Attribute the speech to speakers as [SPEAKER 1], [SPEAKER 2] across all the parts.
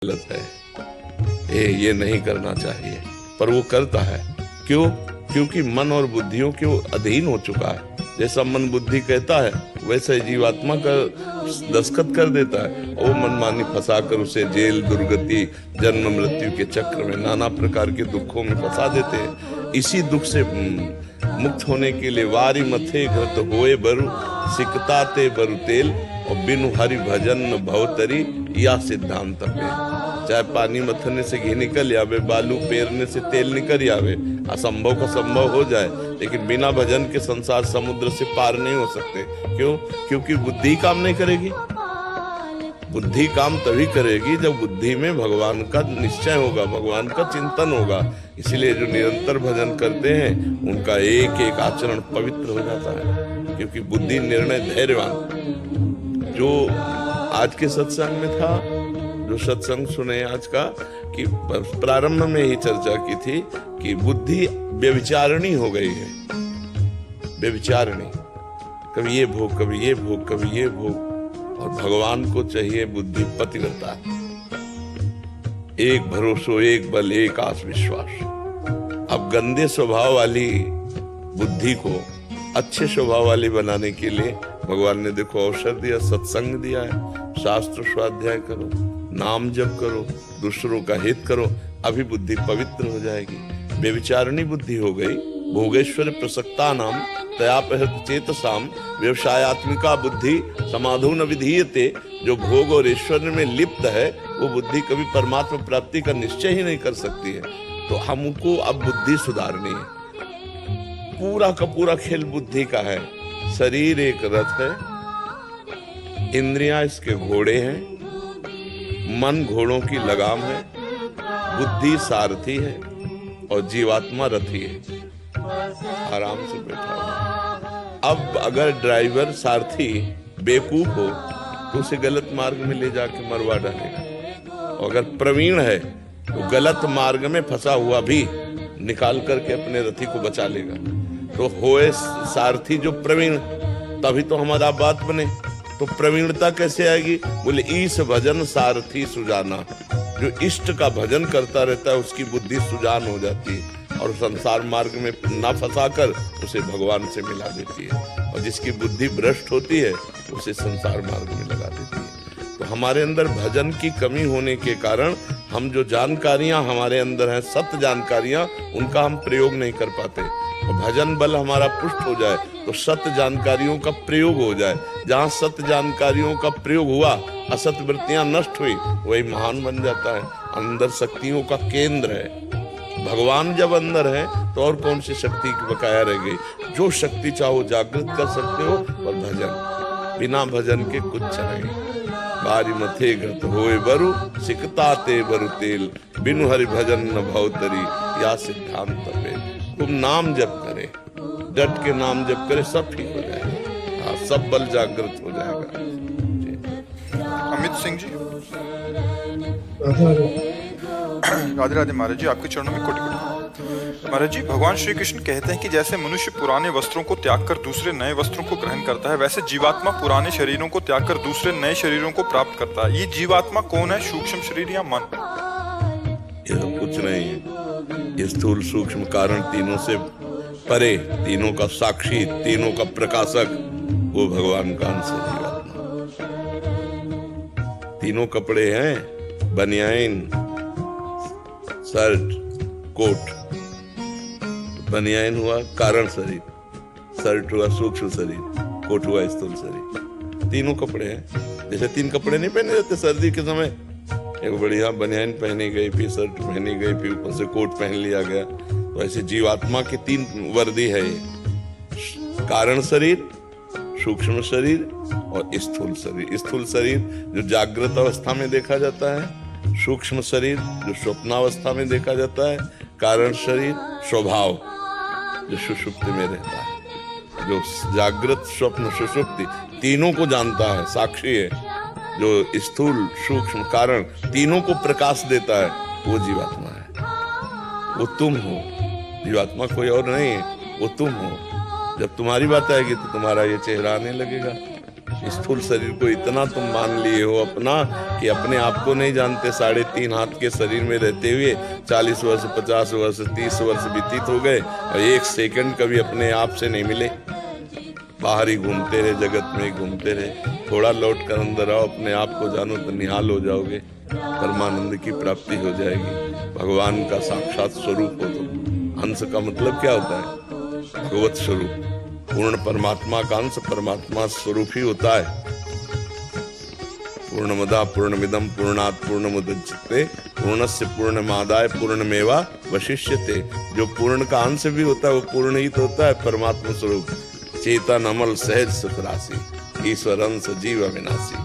[SPEAKER 1] गलत है, ये नहीं करना चाहिए, पर वो करता है। क्यों? क्योंकि मन और बुद्धियों के अधीन हो चुका है। जैसा मन बुद्धि कहता है वैसे जीवात्मा का दस्तखत कर देता है। वो मनमानी फंसाकर उसे जेल, दुर्गति, जन्म मृत्यु के चक्र में, नाना प्रकार के दुखों में फंसा देते हैं। इसी दुख से मुक्त होने के लिए वारी मथे घृत होए बरु, सिकताते बरु तेल, और बिनु हरि भजन भवतरी, या सिद्धांत पे। चाहे पानी मथने से घी निकल आवे, बालू पेरने से तेल निकल आवे, असंभव का संभव हो जाए, लेकिन बिना भजन के संसार समुद्र से पार नहीं हो सकते। क्यों? क्योंकि बुद्धि काम नहीं करेगी। बुद्धि काम तभी करेगी जब बुद्धि में भगवान का निश्चय होगा, भगवान का चिंतन होगा। इसलिए जो निरंतर भजन करते हैं उनका एक एक आचरण पवित्र हो जाता है, क्योंकि बुद्धि, निर्णय, धैर्यवान। जो आज के सत्संग में था, जो सत्संग सुने आज का, कि प्रारंभ में ही चर्चा की थी कि बुद्धि व्यभिचारिणी हो गई है। व्यभिचारिणी, कभी ये भोग, कभी ये भोग, कभी ये भोग। और भगवान को चाहिए बुद्धि पतिव्रता, एक भरोसो, एक बल, एक आस विश्वास। अब गंदे स्वभाव वाली बुद्धि को अच्छे स्वभाव वाली बनाने के लिए भगवान ने देखो अवसर दिया, सत्संग दिया है। शास्त्र स्वाध्याय करो, नाम जप करो, दूसरों का हित करो, अभी बुद्धि पवित्र हो जाएगी। व्यभिचारिणी बुद्धि हो गई। भोगेश्वर प्रसक्ता नाम तयापहृत चेतसाम, व्यवसायत्मिका बुद्धि समाधो न विधीयते। जो भोग और ईश्वर में लिप्त है वो बुद्धि कभी परमात्मा प्राप्ति का निश्चय ही नहीं कर सकती है। तो हमको अब बुद्धि सुधारनी है। पूरा का पूरा खेल बुद्धि का है। शरीर एक रथ है, इंद्रियां इसके घोड़े हैं, मन घोड़ों की लगाम है, बुद्धि सारथी है और जीवात्मा रथी है। आराम से बैठा हुआ। अब अगर ड्राइवर, सारथी बेवकूफ हो तो उसे गलत मार्ग में ले जाके मरवा डालेगा, और अगर प्रवीण है तो गलत मार्ग में फंसा हुआ भी निकाल करके अपने रथी को बचा लेगा। तो होए सारथी जो प्रवीण, तभी तो हमारा बात बने। तो प्रवीणता कैसे आएगी? बोले ईश भजन सारथी सुजाना। जो इष्ट का भजन करता रहता है उसकी बुद्धि सुजान हो जाती है और संसार मार्ग में ना फंसाकर उसे भगवान से मिला देती है, और जिसकी बुद्धि भ्रष्ट होती है उसे संसार मार्ग में लगा देती है। तो हमारे अंदर भजन की कमी होने के कारण हम जो जानकारियां हमारे अंदर हैं, सत्य जानकारियां, उनका हम प्रयोग नहीं कर पाते। और भजन बल हमारा पुष्ट हो जाए तो सत्य जानकारियों का प्रयोग हो जाए। जहाँ सत्य जानकारियों का प्रयोग हुआ, असत्य वृत्तियां नष्ट हुई, वही महान बन जाता है। अंदर शक्तियों का केंद्र है। भगवान जब अंदर है तो और कौन सी शक्ति की बकाया रह गई? जो शक्ति चाहो जागृत कर सकते हो, और भजन, बिना भजन के कुछ नहीं। बारी मथे घृत होए बरु, सिकताते बरु तेल, बिनु हरि भजन न भवतरी, या सिद्धांत पे। तुम नाम जप करे, डट के नाम जप करे, सब ठीक हो जाएगा। हाँ, सब बल जागृत हो जाएगा।
[SPEAKER 2] अमित सिंह जी, राधे राधे महाराज जी, आपके चरणों में कोटि कोटि। महाराज जी, भगवान श्री कृष्ण कहते हैं कि जैसे मनुष्य पुराने वस्त्रों को त्याग कर दूसरे नए वस्त्रों को ग्रहण करता है, वैसे जीवात्मा पुराने शरीरों को त्याग कर दूसरे नए शरीरों को प्राप्त करता है। ये जीवात्मा कौन है? सूक्ष्म शरीर या मन?
[SPEAKER 1] ये तो कुछ नहीं है। ये स्थूल सूक्ष्म कारण तीनों से परे, तीनों का साक्षी, तीनों का प्रकाशक, वो भगवान का अंश है जीवात्मा। तीनों कपड़े हैं, बनियान, शर्ट, कोट। बनियान हुआ कारण शरीर, शर्ट हुआ सूक्ष्म शरीर, कोट हुआ स्थूल शरीर। तीनों कपड़े हैं। जैसे तीन कपड़े नहीं पहने जाते सर्दी के समय, एक बढ़िया बनियान पहनी गई, फिर शर्ट पहनी गई, फिर ऊपर से कोट पहन लिया गया। तो ऐसे जीवात्मा की तीन वर्दी है, कारण शरीर, सूक्ष्म शरीर और स्थूल शरीर। स्थूल शरीर जो जागृत अवस्था में देखा जाता है, सूक्ष्म शरीर जो स्वप्नावस्था में देखा जाता है, कारण शरीर स्वभाव जो सुषुप्ति में रहता है। जो जागृत, स्वप्न, सुषुप्ति तीनों को जानता है, साक्षी है, जो स्थूल सूक्ष्म कारण तीनों को प्रकाश देता है, वो जीवात्मा है। वो तुम हो। जीवात्मा कोई और नहीं है, वो तुम हो। जब तुम्हारी बात आएगी तो तुम्हारा ये चेहरा आने लगेगा। स्थूल शरीर को इतना तुम मान लिए हो अपना कि अपने आप को नहीं जानते। 3.5 हाथ के शरीर में रहते हुए 40 वर्ष, 50 वर्ष, 30 वर्ष व्यतीत हो गए और 1 सेकंड कभी अपने आप से नहीं मिले। बाहर ही घूमते रहे, जगत में ही घूमते रहे। थोड़ा लौट कर अंदर आओ, अपने आप को जानो तो निहाल हो जाओगे, परमानंद की प्राप्ति हो जाएगी। भगवान का साक्षात स्वरूप हो तो। अंश का मतलब क्या होता है? भगवत स्वरूप। पूर्ण परमात्मा का अंश परमात्मा स्वरूप ही होता है। पूर्णमदा पूर्णमिदं पूर्णात् पूर्णमुदच्यते पूर्णस्य पूर्णमादाय पूर्णमेवावशिष्यते। जो पूर्ण का अंश भी होता है वो पूर्ण ही तो होता है, परमात्मा स्वरूप। चेतन अमल सहज सुख राशि ईश्वर अंश जीव अविनाशी।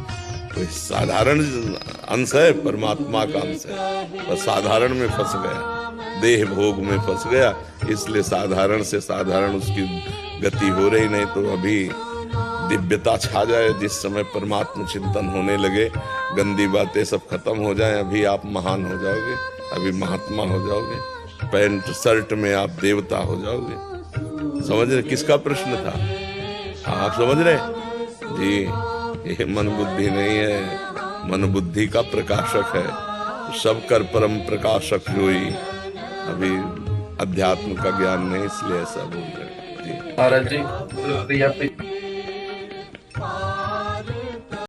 [SPEAKER 1] कोई साधारण अंश है, परमात्मा का अंश है, और साधारण में फंस गया, देह भोग में फंस गया, इसलिए साधारण से साधारण उसकी गति हो रही। नहीं तो अभी दिव्यता छा जाए, जिस समय परमात्मा चिंतन होने लगे, गंदी बातें सब खत्म हो जाएं, अभी आप महान हो जाओगे, अभी महात्मा हो जाओगे, पैंट शर्ट में आप देवता हो जाओगे। समझ रहे किसका प्रश्न था? आप समझ रहे जी? ये मन बुद्धि नहीं है, मन बुद्धि का प्रकाशक है। सब कर परम प्रकाशक जोई। अभी अध्यात्म का ज्ञान नहीं, इसलिए ऐसा बोल रहे हैं जी।
[SPEAKER 3] महाराज जी